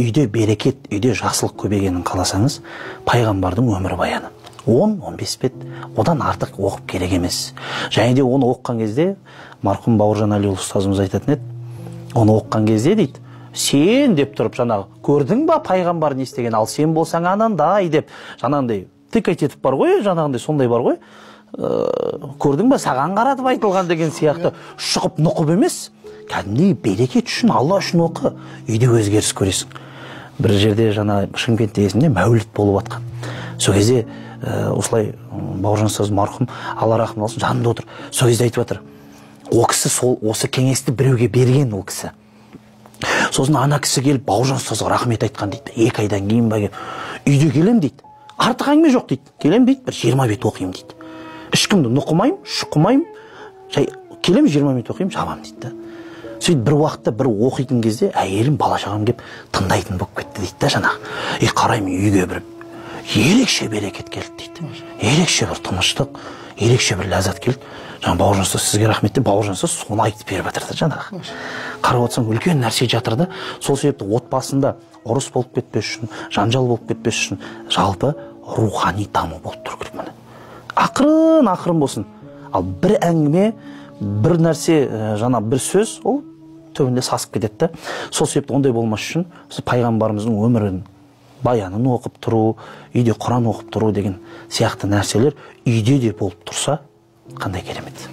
үйде берекет, үйде жақсылық көбейгенін қаласаңыз, пайғамбардың өмір баяны 10-15 бет, одан артық оқып керек емес. Және де оны оқыған кезде марқұм Бауыржан Әлиұлы ұстазымыз айтатын еді, оны оқыған кезде дейді, сен деп тұрып жаңағы көрдің ба пайғамбар не істеген, ал сен болсаң анандай деп жаңағындай тыкать етіп бар ғой, жаңағындай сондай бар ғой, көрдің ба саған қаратып айтылған деген сияқты шұқып нұқып емес, кәдімгідей берекет үшін, Алла үшін оқы, үйде өзгеріс көресің. Бір жерде жаңа Шымкентте есімде мәуліт болып жатқан. Сол кезде осылай Бауыржан ұстаз марқұм, Алла рахмет алсын, жанында отыр. Сол кезде айтып жатыр, о кісі осы кеңесті біреуге берген ол кісі. Сосын ана кісі келіп Бауыржан ұстазға рахмет айтқан дейді. 2 айдан кейін ба келіп, үйде келем дейді. Артық әңгіме жоқ дейді. Келем дейді, бір 20 бет оқимын дейді. Ешкімді нұқымайым, шұқымайым, келем 20 бет оқимын, жабам дейді. Сөйтіп бір уақытта бір оқитын кезде әйелім бала шағам келіп тыңдайтын болып кетті дейді да жаңағы. Қараймын үйге бір ерекше берекет келді дейді. Ерекше бір тыныштық, ерекше бір ләззат келді. Жаңа Бауыржан ұстаз сізге рахмет деп, Бауыржан ұстаз соны айтып беріп жатыр да жаңағы. Қарап отырсаң үлкен нәрсе жатыр да. Сол себепті отбасында ұрыс болып кетпес үшін, жанжал болып кетпес үшін, жалпы рухани даму болып тұру керек міне. Ақырын болсын. Ал бір әңгіме, бір нәрсе, жаңа бір сөз, ол түбінде сасып кетеді. Сол себепті ондай болмас үшін пайғамбарымыздың өмірін, баянын оқып тұру, үйде Құран оқып тұру деген сияқты нәрселер үйде де болып тұрса, қандай керемет.